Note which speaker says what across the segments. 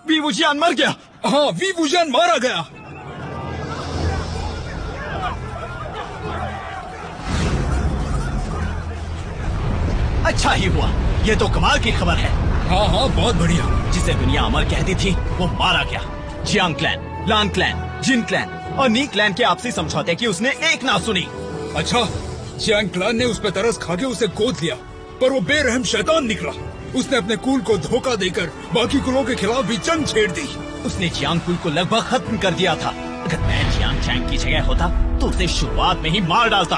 Speaker 1: We वुजियान मर गया।
Speaker 2: हाँ, वी वुजियान मारा गया।
Speaker 1: अच्छा ही हुआ, ये तो कमाल की खबर है।
Speaker 2: हाँ हाँ, बहुत बढ़िया।
Speaker 1: जिसे दुनिया अमर कहती थी वो मारा गया। जियांग क्लैन, लान क्लैन, जिन क्लैन और नी क्लैन के आपसी समझौते की उसने एक ना सुनी।
Speaker 2: अच्छा, जियांग क्लैन ने उस पर तरस खाके उसे गोद लिया, पर वो बेरहम शैतान निकला। उसने अपने कुल को धोखा देकर बाकी कुलों के खिलाफ भी जंग छेड़ दी।
Speaker 1: उसने जियांग कुल को लगभग खत्म कर दिया था। अगर मैं जियांग चैंग की जगह होता तो उसे शुरुआत में ही मार डालता।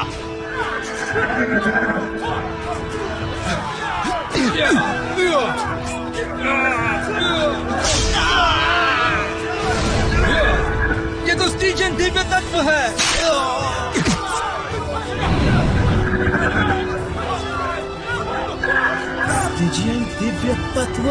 Speaker 2: ये तो स्टीजन दिव्य तत्व है।
Speaker 1: स्टीजन दिव्य तत्व।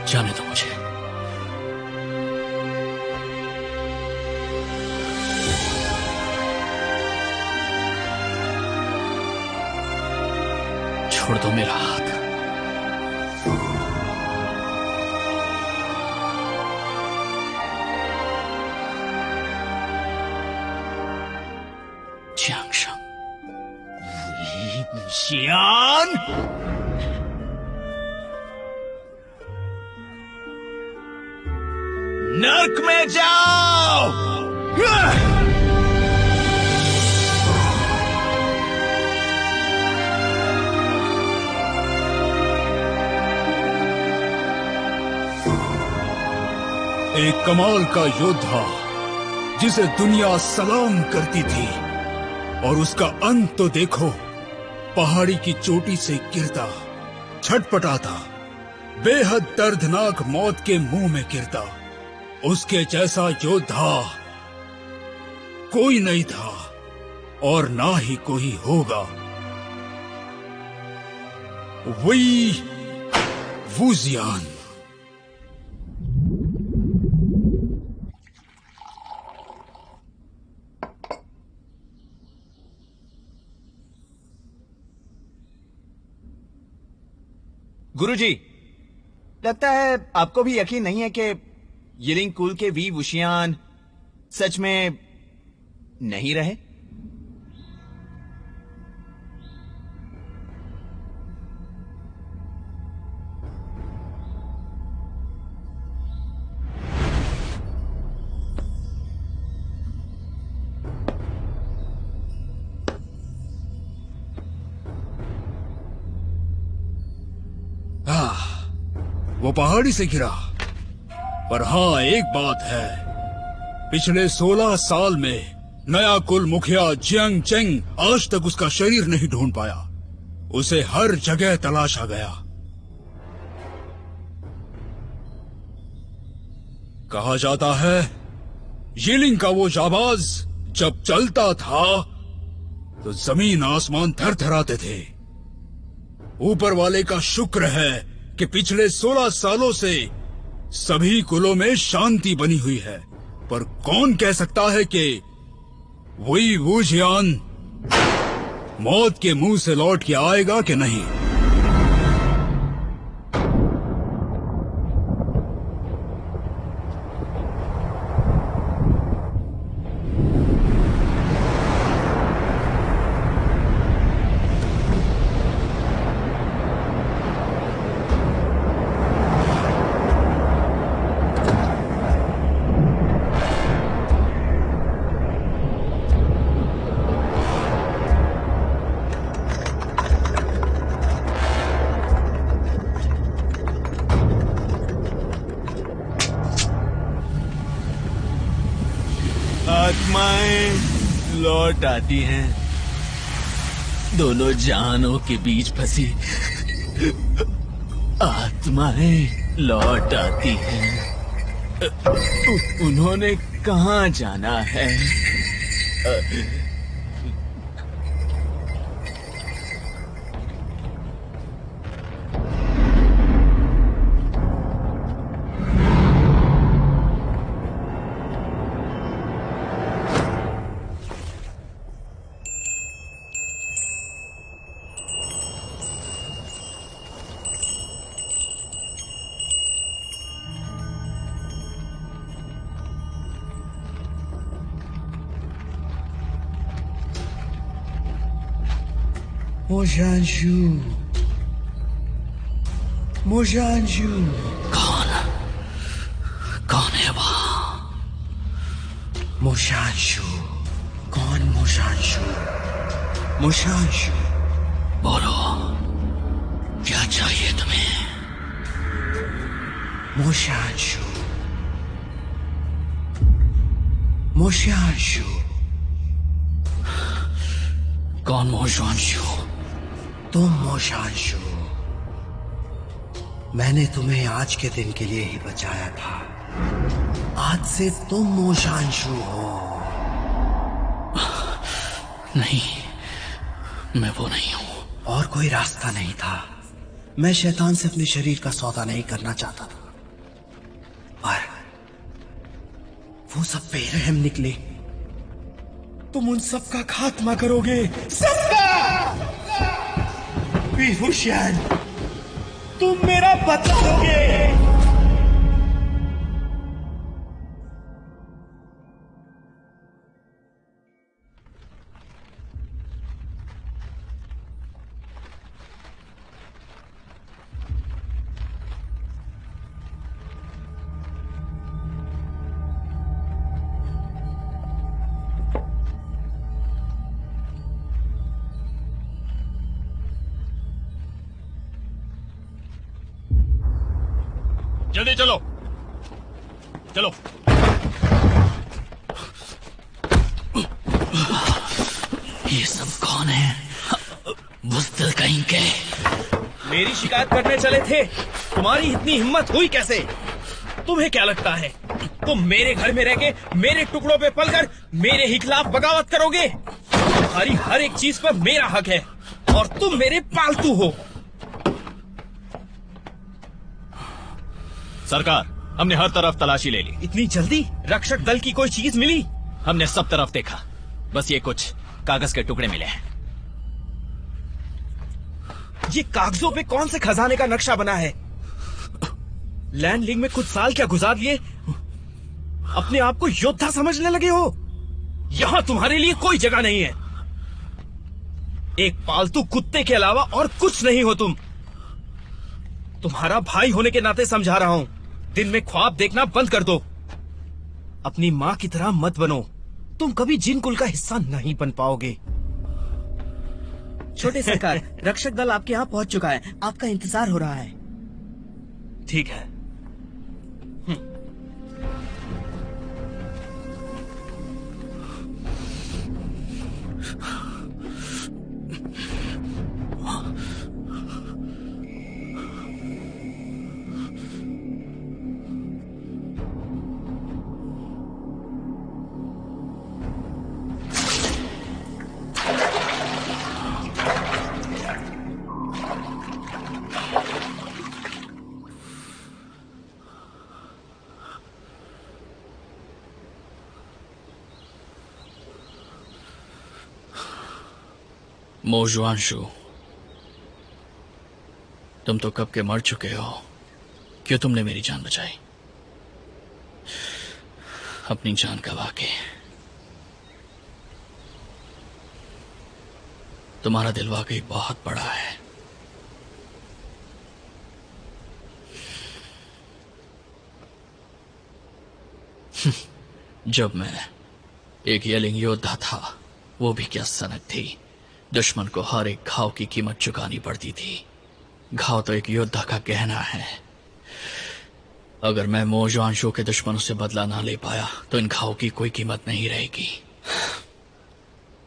Speaker 1: जाने दो मुझे। छोड़ दो मेरा हाथ। जियांगशंग, वी वुजियान। नर्क में जाओ।
Speaker 2: एक कमाल का योद्धा जिसे दुनिया सलाम करती थी, और उसका अंत तो देखो, पहाड़ी की चोटी से गिरता, छटपटाता, बेहद दर्दनाक मौत के मुंह में गिरता। उसके जैसा योद्धा कोई नहीं था और ना ही कोई होगा। वी वुजियान।
Speaker 1: गुरुजी, लगता है आपको भी यकीन नहीं है कि यिलिंग कुल के वी वुशियान सच में नहीं रहे।
Speaker 2: वो पहाड़ी से गिरा, पर हाँ एक बात है, पिछले 16 साल में नया कुल मुखिया जियांग चेंग आज तक उसका शरीर नहीं ढूंढ पाया। उसे हर जगह तलाशा गया। कहा जाता है यिलिंग का वो जाबाज जब चलता था तो जमीन आसमान थरथराते थे। ऊपर वाले का शुक्र है कि पिछले 16 सालों से सभी कुलों में शांति बनी हुई है, पर कौन कह सकता है कि वही वुशियान मौत के मुंह से लौट के आएगा कि नहीं?
Speaker 1: आत्माएं लौट आती हैं, दोनों जहानों के बीच फंसी आत्माएं लौट आती हैं। उन्होंने कहाँ जाना है?
Speaker 3: मोशांशु, मोशांशु।
Speaker 4: कौन है वहां?
Speaker 3: मोशांशु, कौन मोशांशु? मोशांशु,
Speaker 4: बोलो, क्या चाहिए तुम्हें?
Speaker 3: मोशांशु, मोशांशु।
Speaker 4: कौन मोशांशु?
Speaker 3: तुम मोशांशु। मैंने तुम्हें आज के दिन के लिए ही बचाया था। आज से तुम मोशांशु हो।
Speaker 4: नहीं, मैं वो नहीं हूं।
Speaker 3: और कोई रास्ता नहीं था। मैं शैतान से अपने शरीर का सौदा नहीं करना चाहता था, पर वो सब बेरहम निकले। तुम उन सबका खात्मा करोगे, सबका। वीरभूषण, तुम मेरा बदला लोगे।
Speaker 2: जल्दी चलो, चलो।
Speaker 4: ये सब कौन है? बुज़दिल कहीं के।
Speaker 5: मेरी शिकायत करने चले थे। तुम्हारी इतनी हिम्मत हुई कैसे? तुम्हें क्या लगता है तुम मेरे घर में रह के मेरे टुकड़ों पे पलकर मेरे ही खिलाफ बगावत करोगे? तुम्हारी हर एक चीज पर मेरा हक है और तुम मेरे पालतू हो।
Speaker 1: सरकार, हमने हर तरफ तलाशी ले ली।
Speaker 5: इतनी जल्दी रक्षक दल की कोई चीज मिली?
Speaker 1: हमने सब तरफ देखा, बस ये कुछ कागज के टुकड़े मिले हैं।
Speaker 5: ये कागजों पे कौन से खजाने का नक्शा बना है? लैंड लीग में कुछ साल क्या गुजार लिए अपने आप को योद्धा समझने लगे हो? यहां तुम्हारे लिए कोई जगह नहीं है। एक पालतू कुत्ते के अलावा और कुछ नहीं हो तुम। तुम्हारा भाई होने के नाते समझा रहा हूं, दिन में ख्वाब देखना बंद कर दो। अपनी मां की तरह मत बनो। तुम कभी जिन कुल का हिस्सा नहीं बन पाओगे।
Speaker 6: छोटे सरकार, रक्षक दल आपके यहाँ पहुंच चुका है। आपका इंतजार हो रहा है।
Speaker 5: ठीक है।
Speaker 4: मोजुआंशु, तुम तो कब के मर चुके हो। क्यों तुमने मेरी जान बचाई? अपनी जान गवा के। तुम्हारा दिल वाकई बहुत बड़ा है। जब मैं एक येलिंग योद्धा था, वो भी क्या सनक थी। दुश्मन को हर एक घाव की कीमत चुकानी पड़ती थी। घाव तो एक योद्धा का गहना है। अगर मैं मोजुआंशु के दुश्मनों से बदला ना ले पाया तो इन घाव की कोई कीमत नहीं रहेगी।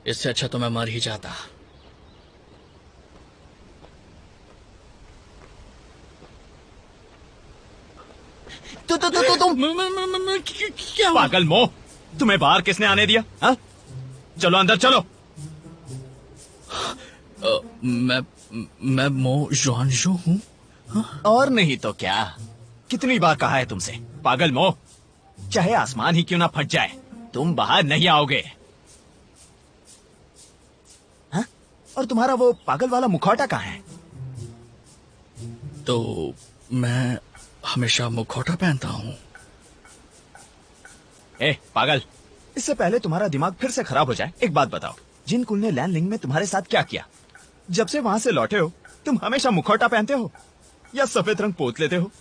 Speaker 4: इससे अच्छा तो मैं मर ही जाता।
Speaker 1: तुम
Speaker 4: क्या
Speaker 1: पागल मोह, तुम्हें बाहर किसने आने दिया? हा? चलो अंदर चलो।
Speaker 4: मैं मोजुआंशु हूँ।
Speaker 1: और नहीं तो क्या। कितनी बार कहा है तुमसे, पागल मोह, चाहे आसमान ही क्यों ना फट जाए, तुम बाहर नहीं आओगे। हा? और तुम्हारा वो पागल वाला मुखौटा कहाँ है?
Speaker 4: तो मैं हमेशा मुखौटा पहनता हूँ।
Speaker 1: ए पागल, इससे पहले तुम्हारा दिमाग फिर से खराब हो जाए, एक बात बताओ, जिन कुल ने लैंडलिंग में तुम्हारे साथ क्या किया? जब से वहां से लौटे हो तुम हमेशा मुखौटा पहनते हो या सफेद रंग पोत लेते हो?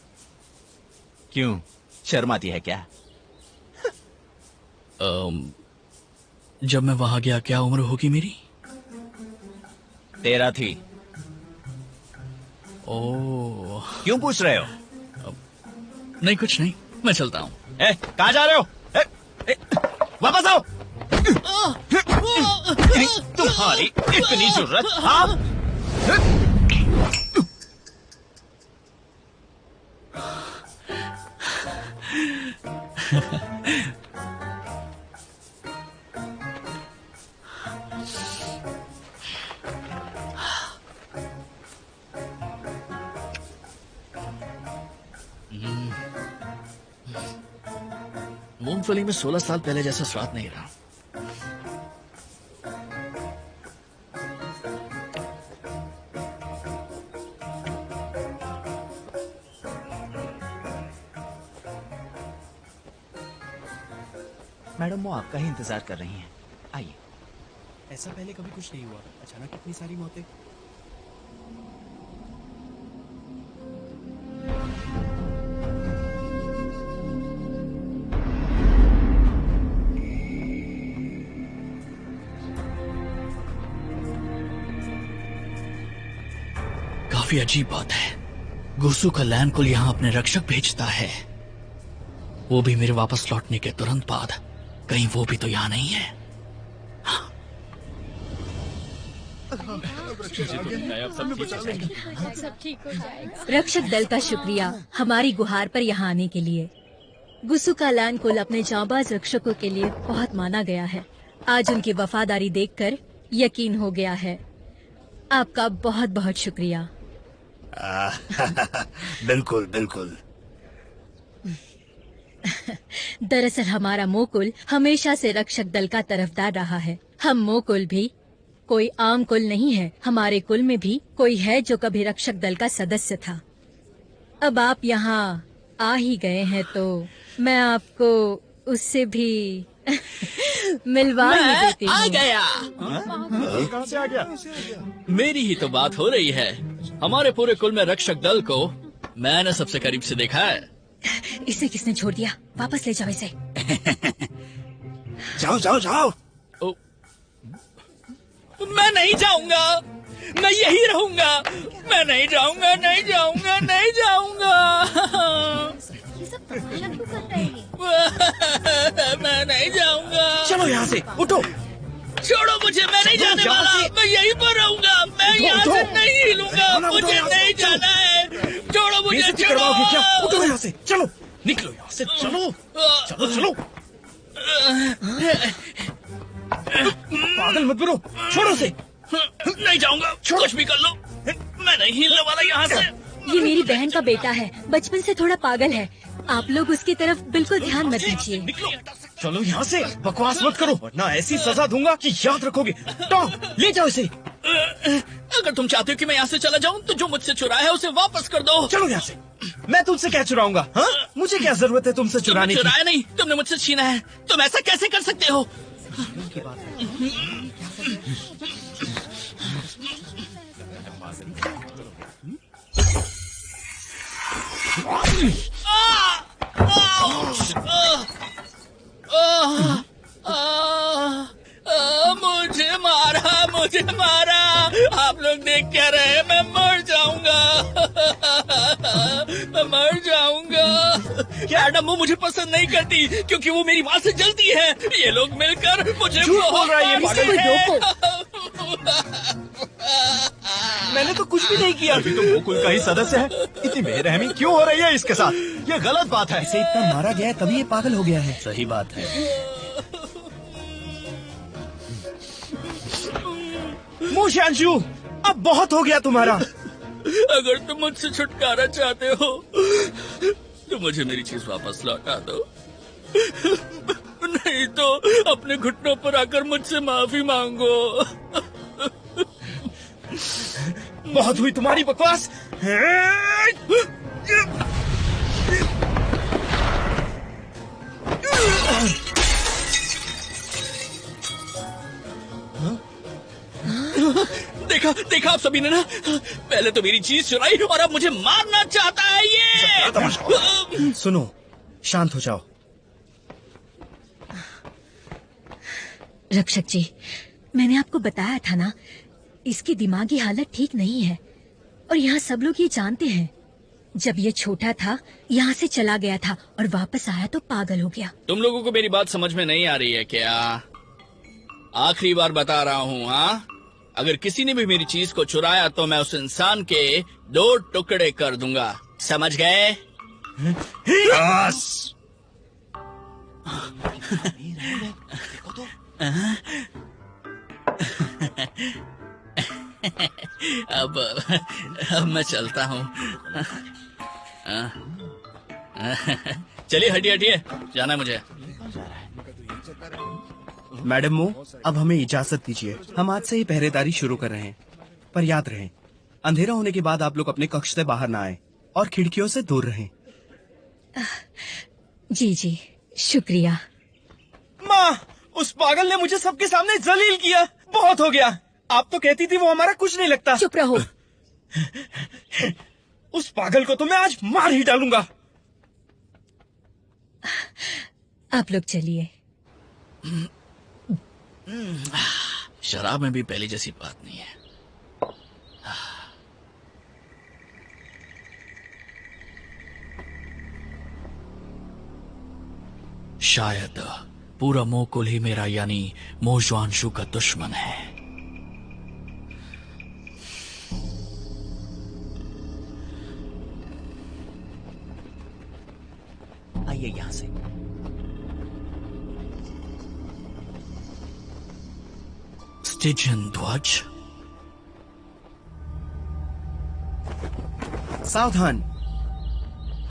Speaker 1: क्यों, शर्म आती है क्या?
Speaker 4: जब मैं वहां गया क्या उम्र होगी मेरी?
Speaker 1: 13 थी।
Speaker 4: ओह,
Speaker 1: क्यों पूछ रहे हो?
Speaker 4: नहीं कुछ नहीं, मैं चलता हूँ।
Speaker 1: कहाँ जा रहे हो? वापस आओ। तुम्हारी इतनी जरूरत? हाँ?
Speaker 4: मूंगफली में 16 साल पहले जैसा स्वाद नहीं रहा।
Speaker 1: मैडम वो आपका ही इंतजार कर रही हैं, आइए।
Speaker 3: ऐसा पहले कभी कुछ नहीं हुआ, अचानक इतनी सारी मौतें।
Speaker 4: काफी अजीब बात है, गुरसु का लैन कुल यहाँ अपने रक्षक भेजता है, वो भी मेरे वापस लौटने के तुरंत बाद। कहीं वो भी तो यहाँ नहीं है।
Speaker 7: सब ठीक हो जाएगा। रक्षक दल का शुक्रिया हमारी गुहार पर यहाँ आने के लिए। गुरसु का लैन कुल अपने जांबाज रक्षकों के लिए बहुत माना गया है। आज उनकी वफादारी देखकर यकीन हो गया है। आपका बहुत बहुत शुक्रिया।
Speaker 2: बिल्कुल बिल्कुल।
Speaker 7: दरअसल हमारा मोकुल हमेशा से रक्षक दल का तरफदार रहा है। हम मोकुल भी कोई आम कुल नहीं है। हमारे कुल में भी कोई है जो कभी रक्षक दल का सदस्य था। अब आप यहाँ आ ही गए हैं तो मैं आपको उससे भी मिलवा ही देती हूँ।
Speaker 4: आ गया।
Speaker 1: कहाँ से आ गया?
Speaker 4: मेरी ही तो बात हो रही है। हमारे पूरे कुल में रक्षक दल को मैंने सबसे करीब से देखा है।
Speaker 7: इसे किसने छोड़ दिया? वापस ले जाओ इसे।
Speaker 2: जाओ जाओ जाओ।
Speaker 4: मैं नहीं जाऊंगा, मैं यही रहूंगा। मैं नहीं जाऊंगा, नहीं जाऊंगा, नहीं जाऊंगा। मैं नहीं जाऊंगा।
Speaker 5: चलो यहाँ से, उठो।
Speaker 4: छोड़ो मुझे, मैं नहीं जाने वाला। मैं यहीं पर रहूंगा। मैं यहाँ से नहीं हिलूंगा। मुझे नहीं जाना है। छोड़ो मुझे,
Speaker 5: बेइज्जती
Speaker 4: छोड़ो।
Speaker 5: करवाओगे क्या? उठो यहाँ से, चलो, निकलो यहाँ से, चलो, चलो, चलो। पागल मत बनो, छोड़ो से।
Speaker 4: नहीं जाऊंगा, कुछ भी कर लो। मैं नहीं हिलने वाला यहाँ से।
Speaker 7: ये मेरी बहन का बेटा है, बचपन से थोड़ा पागल है। आप लोग उसकी तरफ बिल्कुल ध्यान मत दीजिए।
Speaker 5: निकलो, चलो यहाँ से। बकवास मत करो वरना ऐसी सजा दूंगा कि याद रखोगे। टॉम, ले जाओ इसे।
Speaker 4: अगर तुम चाहते हो कि मैं यहाँ से चला जाऊँ तो जो मुझसे चुराया है उसे वापस कर दो।
Speaker 5: चलो यहाँ से। मैं तुमसे क्या चुराऊंगा? हाँ, मुझे क्या जरूरत है तुमसे
Speaker 4: तुमने
Speaker 5: चुराने की?
Speaker 4: चुराया नहीं, तुमने मुझसे छीना है। तुम ऐसा कैसे कर सकते हो? मुझे मारा। आप लोग देख क्या रहे? मैं मर जाऊंगा। मैं मर जाऊंगा। क्या डम्बू मुझे पसंद नहीं करती क्योंकि वो मेरी बात से जलती है। ये लोग मिलकर मुझे
Speaker 5: बोल रहा है ये
Speaker 7: इसे कोई
Speaker 5: मैंने तो कुछ भी नहीं किया।
Speaker 1: अभी तो गोकुल का ही सदस्य है, इतनी बेरहमी क्यों हो रही है इसके साथ? ये गलत बात है।
Speaker 3: इसे इतना मारा गया है तभी ये पागल हो गया है।
Speaker 6: सही बात है।
Speaker 5: मोशांशु, अब बहुत हो गया तुम्हारा।
Speaker 4: अगर तुम मुझसे छुटकारा चाहते हो तो मुझे मेरी चीज वापस लौटा दो, नहीं तो अपने घुटनों पर आकर मुझसे माफी मांगो।
Speaker 5: बहुत हुई तुम्हारी बकवास।
Speaker 4: देखा देखा आप सभी ने ना, पहले तो मेरी चीज चुराई और अब मुझे मारना चाहता है ये।
Speaker 3: सुनो, शांत हो जाओ।
Speaker 7: रक्षक जी, मैंने आपको बताया था ना, इसकी दिमागी हालत ठीक नहीं है और यहाँ सब लोग ये जानते हैं। जब ये छोटा था यहाँ से चला गया था और वापस आया तो पागल हो गया।
Speaker 4: तुम लोगों को मेरी बात समझ में नहीं आ रही है क्या? आखिरी बार बता रहा हूँ, हाँ, अगर किसी ने भी मेरी चीज को चुराया तो मैं उस इंसान के 2 टुकड़े कर दूंगा, समझ गए? अब मैं चलता हूँ। चलिए हटिए हटिए, जाना है मुझे।
Speaker 3: मैडम मो, अब हमें इजाजत दीजिए। हम आज से ही पहरेदारी शुरू कर रहे हैं, पर याद रहे, अंधेरा होने के बाद आप लोग अपने कक्ष से बाहर ना आए और खिड़कियों से दूर रहें।
Speaker 7: जी जी, शुक्रिया।
Speaker 5: माँ, उस पागल ने मुझे सबके सामने जलील किया। बहुत हो गया। आप तो कहती थी वो हमारा कुछ नहीं लगता।
Speaker 7: चुप रहो।
Speaker 5: उस पागल को तो मैं आज मार ही डालूंगा।
Speaker 7: आप लोग चलिए।
Speaker 4: शराब में भी पहले जैसी बात नहीं है। शायद पूरा मोकुल ही मेरा यानी मोजुआंशु का दुश्मन है।
Speaker 1: आइए यहाँ से।
Speaker 4: स्टिजन ध्वज,
Speaker 3: सावधान,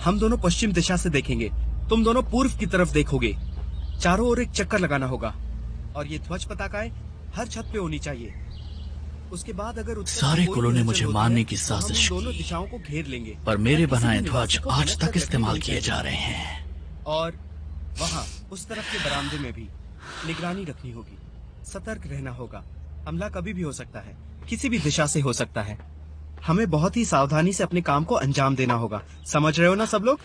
Speaker 3: हम दोनों पश्चिम दिशा से देखेंगे, तुम दोनों पूर्व की तरफ देखोगे। चारों ओर एक चक्कर लगाना होगा और ये ध्वज पताकाएं हर छत पे होनी चाहिए। उसके बाद अगर
Speaker 4: सारे कुलों ने मुझे मारने की साजिश
Speaker 3: दोनों
Speaker 4: की,
Speaker 3: दिशाओं को घेर लेंगे,
Speaker 4: पर मेरे
Speaker 3: किसी
Speaker 4: बनाए
Speaker 3: भी
Speaker 4: ध्वज
Speaker 3: निवासी को
Speaker 4: आज
Speaker 3: अलग
Speaker 4: तक
Speaker 3: अलग
Speaker 4: इस्तेमाल
Speaker 3: रखने
Speaker 4: किए
Speaker 3: होते
Speaker 4: जा
Speaker 3: हैं।
Speaker 4: रहे हैं।
Speaker 3: और वहाँ उस तरफ के बरामदे में भी निगरानी रखनी होगी। सतर्क रहना होगा, हमला कभी भी हो सकता है, किसी भी दिशा से हो सकता है। हमें बहुत ही सावधानी से अपने काम को अंजाम देना होगा। समझ रहे हो ना सब लोग?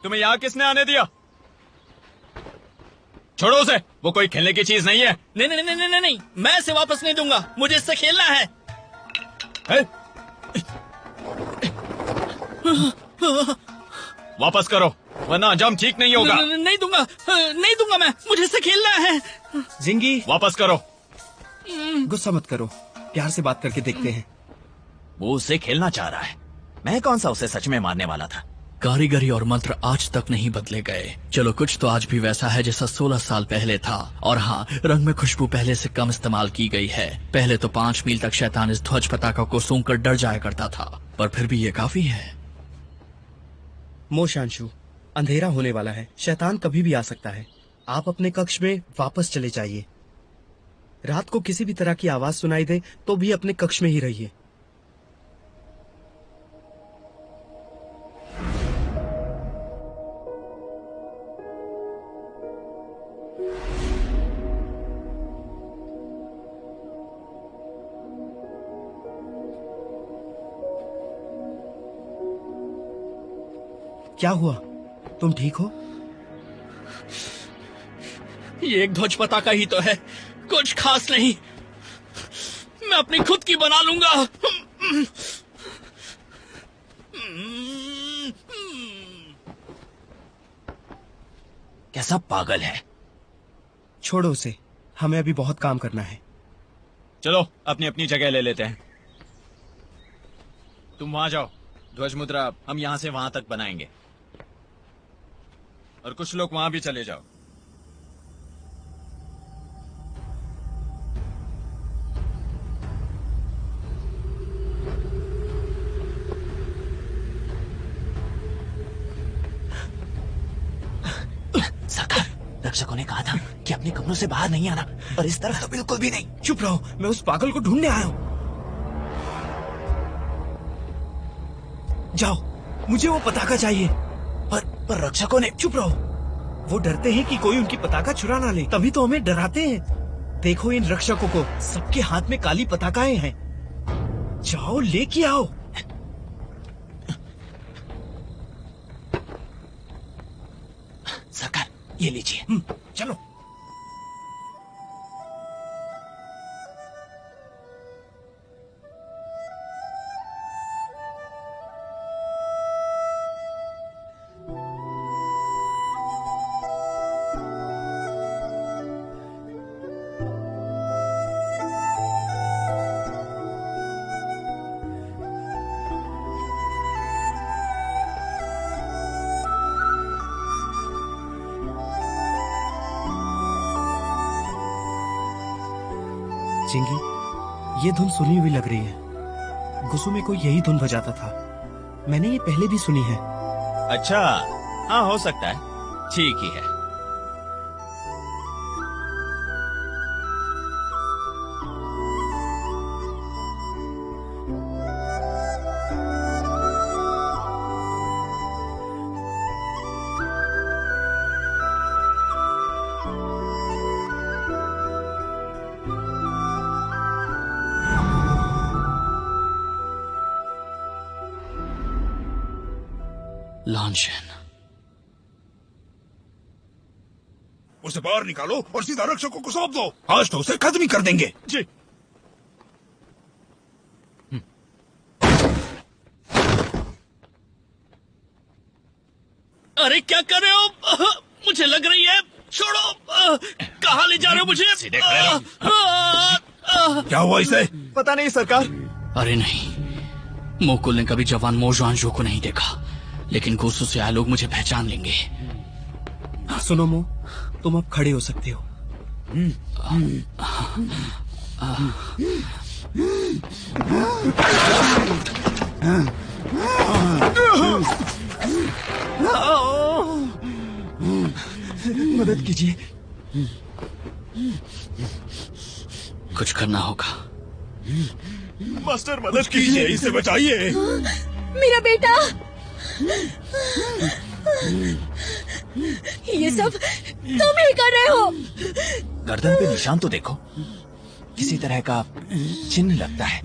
Speaker 1: तुम्हें यहाँ किसने आने दिया? छोड़ो उसे, वो कोई खेलने की चीज नहीं है।
Speaker 4: नहीं नहीं नहीं नहीं नहीं, मैं इसे वापस नहीं दूंगा, मुझे इससे खेलना है।
Speaker 1: वापस करो वरना अंजाम ठीक नहीं होगा।
Speaker 4: नहीं दूंगा, नहीं दूंगा मैं, मुझे इससे खेलना है।
Speaker 3: जिंगी,
Speaker 1: वापस करो।
Speaker 3: गुस्सा मत करो, प्यार से बात करके देखते हैं।
Speaker 1: वो उससे खेलना चाह रहा है, मैं कौन सा उसे सच में मारने वाला था।
Speaker 4: कारीगरी और मंत्र आज तक नहीं बदले गए। चलो कुछ तो आज भी वैसा है जैसा 16 साल पहले था। और हाँ, रंग में खुशबू पहले से कम इस्तेमाल की गई है। पहले तो 5 मील तक शैतान इस ध्वज पताका को सूंघकर डर जाया करता था, पर फिर भी ये काफी है।
Speaker 3: मोशांशु, अंधेरा होने वाला है, शैतान कभी भी आ सकता है। आप अपने कक्ष में वापस चले जाइए। रात को किसी भी तरह की आवाज सुनाई दे तो भी अपने कक्ष में ही रहिए। क्या हुआ? तुम ठीक हो?
Speaker 4: ये एक ध्वज पताका ही तो है, कुछ खास नहीं। मैं अपनी खुद की बना लूंगा।
Speaker 1: कैसा पागल है।
Speaker 3: छोड़ो उसे, हमें अभी बहुत काम करना है।
Speaker 1: चलो अपनी अपनी जगह ले लेते हैं। तुम वहां जाओ, ध्वज मुद्रा हम यहां से वहां तक बनाएंगे, और कुछ लोग वहां भी चले जाओ। सरकार, रक्षकों ने कहा था कि अपने कमरों से बाहर नहीं आना, और इस तरफ तो बिल्कुल भी नहीं।
Speaker 5: चुप रहो, मैं उस पागल को ढूंढने आया हूं। जाओ, मुझे वो पताका चाहिए।
Speaker 1: पर रक्षकों ने।
Speaker 5: चुप रहो, वो डरते हैं कि कोई उनकी पताका चुरा ना ले, तभी तो हमें डराते हैं। देखो इन रक्षकों को, सबके हाथ में काली पताकाएं हैं। जाओ लेके आओ।
Speaker 1: सरकार, ये लीजिए।
Speaker 5: चलो। चिंगी, ये धुन सुनी हुई लग रही है। गुस्सू में कोई यही धुन बजाता था। मैंने ये पहले भी सुनी है।
Speaker 1: अच्छा, हाँ हो सकता है, ठीक ही है।
Speaker 4: लांछन,
Speaker 2: उसे बाहर निकालो और सीधा रक्षकों को सौंप दो। आज तो उसे खत्म ही कर देंगे।
Speaker 1: जी।
Speaker 4: अरे क्या कर रहे हो? मुझे लग रही है। छोड़ो। कहाँ ले जा रहे हो मुझे?
Speaker 1: सीधे खड़े रहो।
Speaker 2: क्या हुआ इसे?
Speaker 1: पता नहीं सरकार।
Speaker 4: अरे नहीं, मुकुल ने कभी जवान मोजुआंजू को नहीं देखा, लेकिन गुस्सू से आए लोग मुझे पहचान लेंगे।
Speaker 3: सुनो मो, तुम अब खड़े हो सकते हो।
Speaker 1: मदद कीजिए।
Speaker 4: कुछ करना होगा।
Speaker 1: मास्टर मदद कीजिए,
Speaker 2: इसे बचाइए।
Speaker 7: मेरा बेटा। ये सब तुम ही कर रहे हो।
Speaker 1: गर्दन पे निशान तो देखो, किसी तरह का चिन्ह लगता है।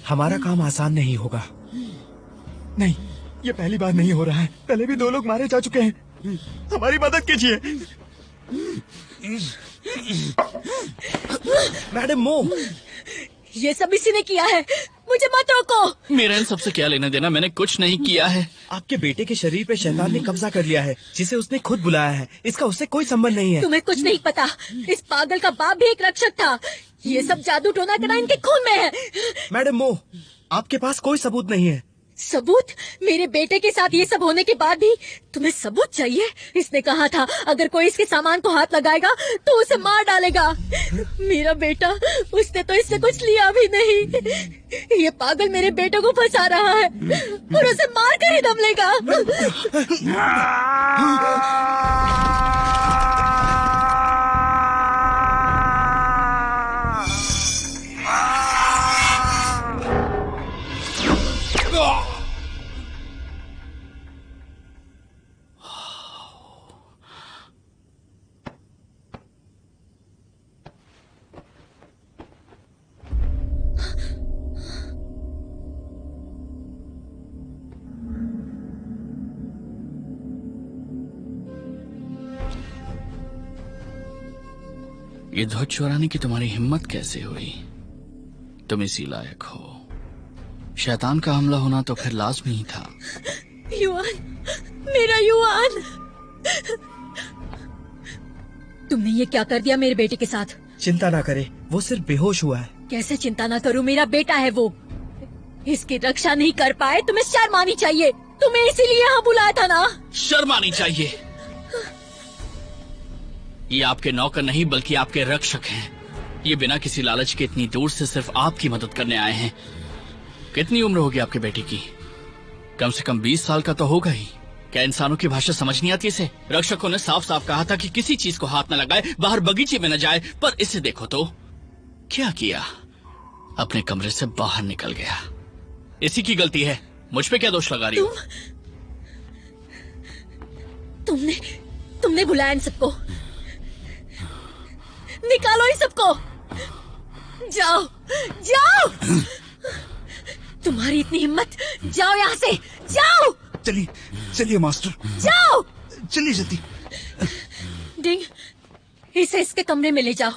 Speaker 3: हमारा काम आसान नहीं होगा।
Speaker 1: नहीं, ये पहली बार नहीं हो रहा है। पहले भी 2 लोग मारे जा चुके हैं। हमारी मदद कीजिए।
Speaker 3: मैडम मो,
Speaker 7: ये सब इसी ने किया है। मुझे मत रोको।
Speaker 4: मेरा इन सबसे क्या लेना देना? मैंने कुछ नहीं किया है।
Speaker 3: आपके बेटे के शरीर पे शैतान ने कब्जा कर लिया है, जिसे उसने खुद बुलाया है। इसका उससे कोई संबंध नहीं है।
Speaker 7: तुम्हें कुछ नहीं पता। इस पागल का बाप भी एक रक्षक था। ये सब जादू टोना करना इनके खून में है।
Speaker 3: मैडम मो, आपके पास कोई सबूत नहीं है।
Speaker 7: सबूत? मेरे बेटे के साथ ये सब होने के बाद भी तुम्हें सबूत चाहिए? इसने कहा था अगर कोई इसके सामान को हाथ लगाएगा तो उसे मार डालेगा। मेरा बेटा, उसने तो इससे कुछ लिया भी नहीं। ये पागल मेरे बेटे को फंसा रहा है और उसे मार कर ही दम लेगा।
Speaker 4: ये ध्वज चुराने की तुम्हारी हिम्मत कैसे हुई? तुम इसी लायक हो। शैतान का हमला होना तो फिर लाजमी ही था।
Speaker 7: युआन, मेरा युआन, तुमने ये क्या कर दिया मेरे बेटे के साथ?
Speaker 3: चिंता ना करे, वो सिर्फ बेहोश हुआ है।
Speaker 7: कैसे चिंता ना करूं, मेरा बेटा है वो। इसकी रक्षा नहीं कर पाए, तुम्हें शर्म आनी चाहिए। तुम्हें इसीलिए यहाँ बुलाया था ना।
Speaker 4: शर्म आनी चाहिए। ये आपके नौकर नहीं बल्कि आपके रक्षक हैं। ये बिना किसी लालच के इतनी दूर से सिर्फ आपकी मदद करने आए हैं। कितनी उम्र होगी आपके बेटे की? कम से कम 20 साल का तो होगा ही। क्या इंसानों की भाषा समझ नहीं आती इसे? रक्षकों ने साफ साफ कहा था कि किसी चीज को हाथ न लगाए, बाहर बगीचे में न जाए, पर इसे देखो तो क्या किया, अपने कमरे से बाहर निकल गया। इसी की गलती है, मुझ पे क्या दोष लगा रही हो?
Speaker 7: तुमने बुलाया इन सबको। निकालो इन सबको, जाओ जाओ। तुम्हारी इतनी हिम्मत, जाओ यहाँ से, जाओ।
Speaker 2: चलिए चलिए मास्टर,
Speaker 7: जाओ।
Speaker 2: चलिए जल्दी।
Speaker 7: डिंग, इसे इसके कमरे में ले जाओ।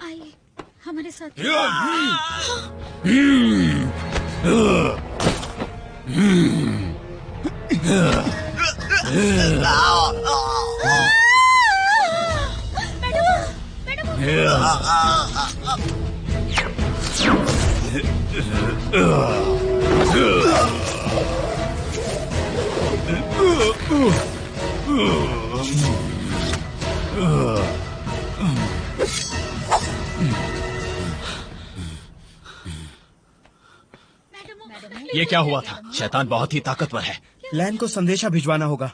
Speaker 7: आइए हमारे साथ।
Speaker 1: ये क्या हुआ था? शैतान बहुत ही ताकतवर है।
Speaker 3: लैन को संदेशा भिजवाना होगा।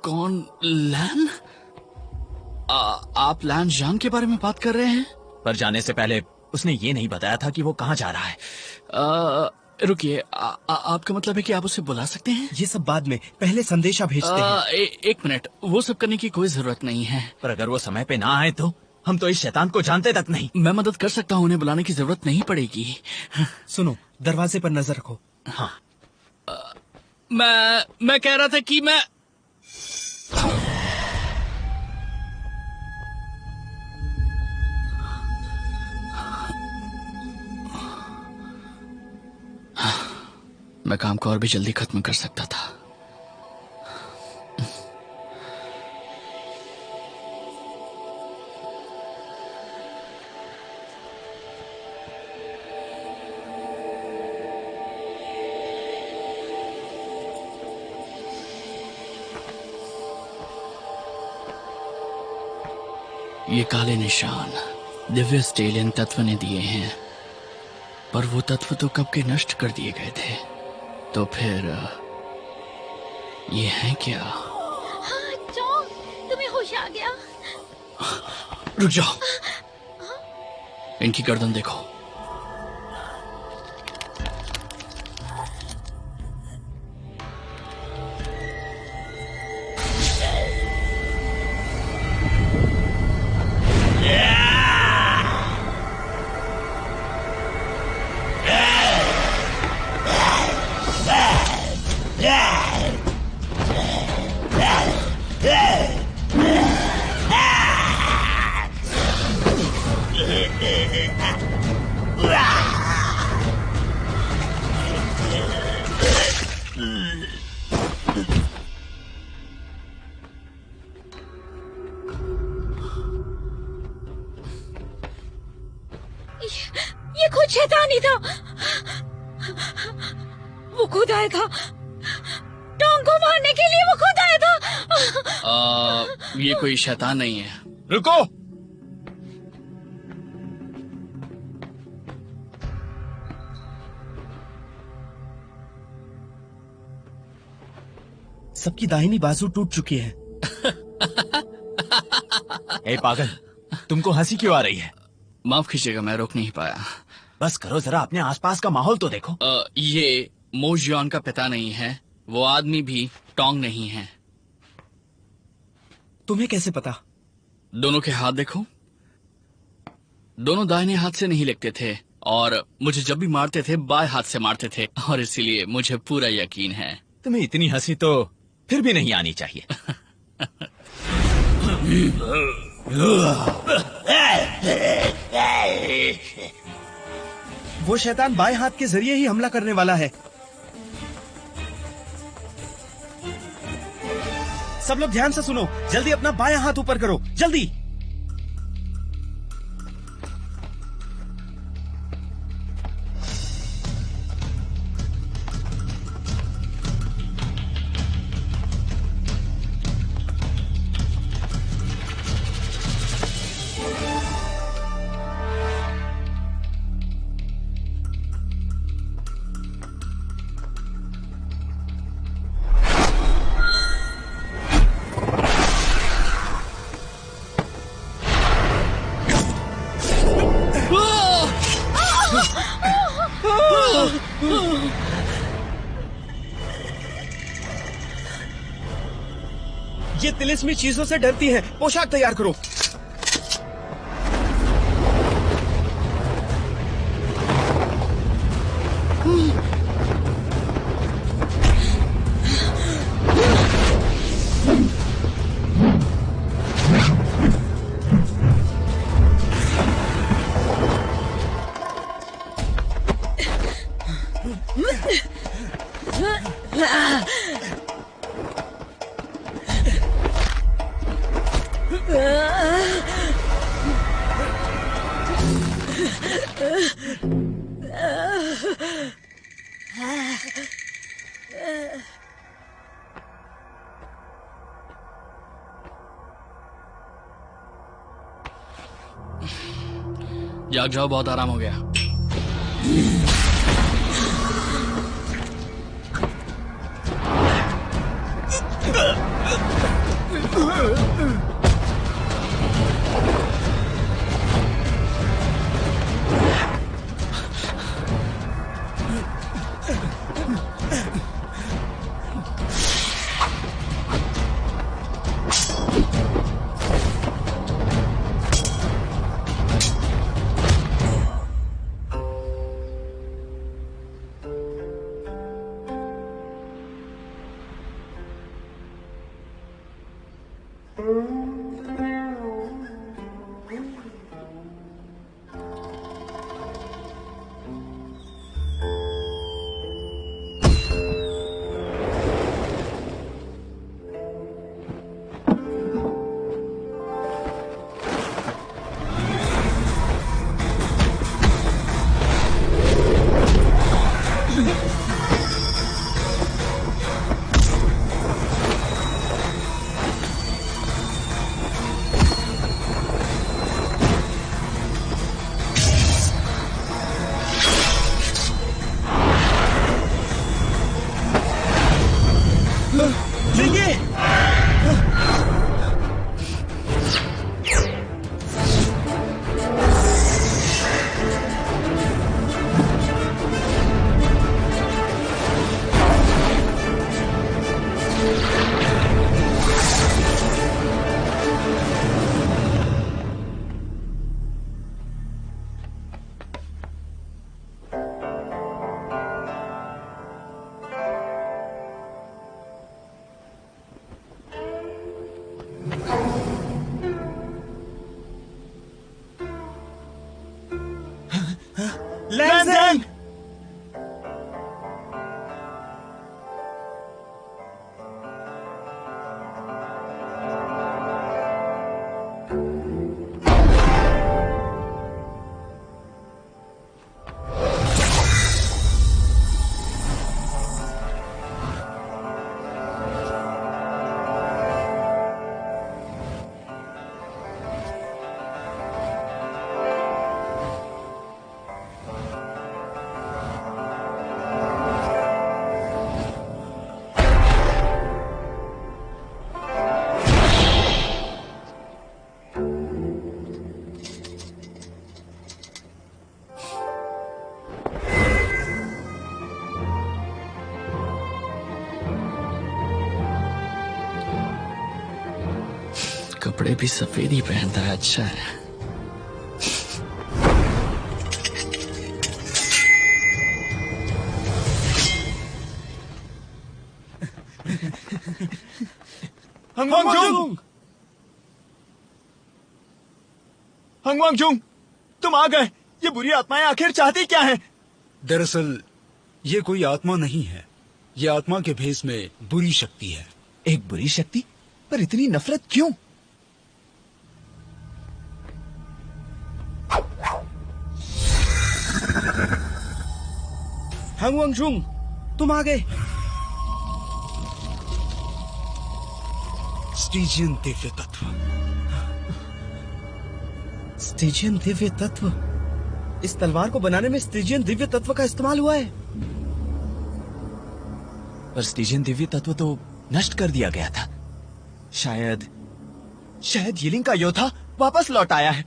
Speaker 4: कौन? लैन? आप लैन जान के बारे में बात कर रहे हैं?
Speaker 1: पर जाने से पहले उसने ये नहीं बताया था कि वो कहाँ जा रहा है।
Speaker 4: रुकिए, आपका मतलब है कि आप उसे बुला सकते हैं?
Speaker 3: ये सब बाद में, पहले संदेशा भेजते हैं।
Speaker 4: एक मिनट, वो सब करने की कोई जरूरत नहीं है।
Speaker 1: पर अगर वो समय पे ना आए तो? हम तो इस शैतान को जानते तक नहीं।
Speaker 4: मैं मदद कर सकता हूँ, उन्हें बुलाने की जरूरत नहीं पड़ेगी।
Speaker 3: सुनो, दरवाजे पर नजर रखो।
Speaker 1: हाँ।
Speaker 4: मैं कह रहा था कि मैं काम को और भी जल्दी खत्म कर सकता था। ये काले निशान दिव्य स्टेलियन तत्व ने दिए हैं, पर वो तत्व तो कब के नष्ट कर दिए गए थे। तो फिर ये है क्या?
Speaker 7: हाँ, जॉन, तुम्हें होश आ गया?
Speaker 4: रुक जाओ, इनकी गर्दन देखो।
Speaker 7: ये खुद शैतान ही था। वो खुद आया था टोंग को मारने के लिए। वो खुद आया था।
Speaker 4: ये कोई शैतान नहीं है।
Speaker 1: रुको,
Speaker 3: सबकी दाहिनी बाजू टूट चुकी है।
Speaker 1: ए पागल, तुमको हंसी क्यों आ रही है?
Speaker 4: माफ कीजिएगा, मैं रोक नहीं पाया।
Speaker 1: बस करो जरा, अपने आसपास का माहौल तो देखो।
Speaker 4: ये मोजियन का पिता नहीं है, वो आदमी भी टोंग नहीं है।
Speaker 3: तुम्हें कैसे पता?
Speaker 4: दोनों के हाथ देखो, दोनों दाहिने हाथ से नहीं लिखते थे, और मुझे जब भी मारते थे बाएं हाथ से मारते थे, और इसीलिए मुझे पूरा यकीन है।
Speaker 1: तुम्हें इतनी हंसी तो फिर भी नहीं आनी चाहिए।
Speaker 5: वो शैतान बाएं हाथ के जरिए ही हमला करने वाला है। सब लोग ध्यान से सुनो, जल्दी अपना बायां हाथ ऊपर करो, जल्दी। ये तिलिस्मी चीजों से डरती है। पोशाक तैयार करो।
Speaker 4: जाग जाओ, बहुत आराम हो गया।
Speaker 1: लैंजन!
Speaker 4: कपड़े भी सफेद ही पहनता है, अच्छा है।
Speaker 1: हंगवांग हंगवांग, तुम आ गए। ये बुरी आत्माएं आखिर चाहती क्या हैं?
Speaker 2: दरअसल ये कोई आत्मा नहीं है, ये आत्मा के भेष में बुरी शक्ति है।
Speaker 1: एक बुरी शक्ति? पर इतनी नफरत क्यों?
Speaker 5: हंगवांग, तुम आ गए।
Speaker 2: स्टीजियन दिव्य तत्व।
Speaker 5: स्टीजियन दिव्य तत्व? इस तलवार को बनाने में स्टीजियन दिव्य तत्व का इस्तेमाल हुआ है।
Speaker 1: पर स्टीजियन दिव्य तत्व तो नष्ट कर दिया गया था। शायद यिलिंग का योद्धा वापस लौट आया है।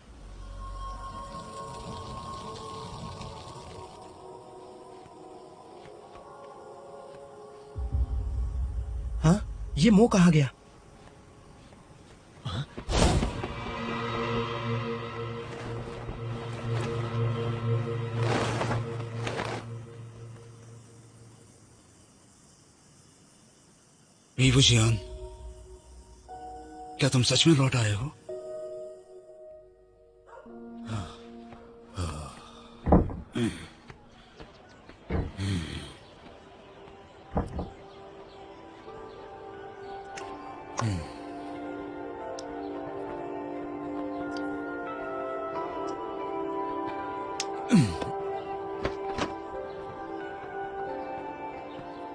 Speaker 5: हाँ, ये मोह कहाँ गया?
Speaker 2: वीवूजियान, क्या तुम सच में लौट आए हो?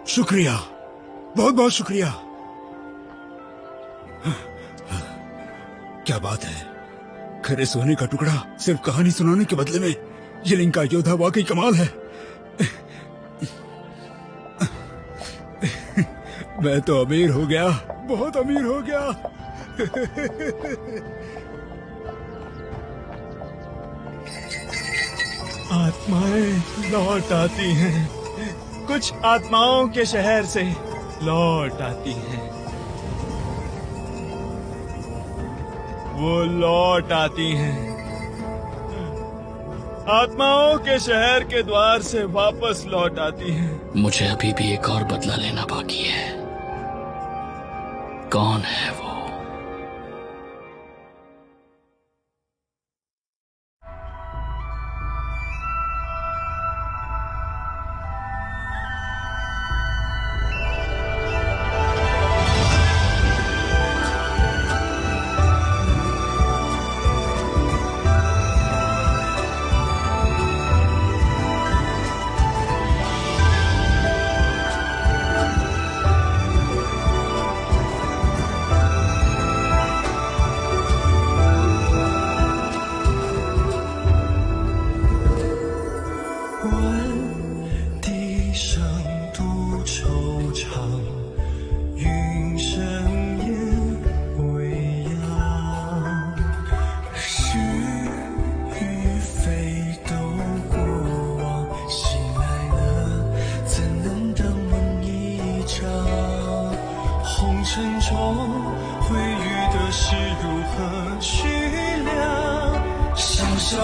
Speaker 2: शुक्रिया, बहुत बहुत शुक्रिया। क्या बात है, खरे सोने का टुकड़ा सिर्फ कहानी सुनाने के बदले में यिलिंग का योद्धा वाकई कमाल है। मैं तो अमीर हो गया, बहुत अमीर हो गया।
Speaker 1: आत्माएं लौट आती हैं, कुछ आत्माओं के शहर से लौट आती हैं। वो लौट आती हैं, आत्माओं के शहर के द्वार से वापस लौट आती हैं।
Speaker 4: मुझे अभी भी एक और बदला लेना बाकी है। कौन है वो?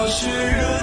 Speaker 8: 是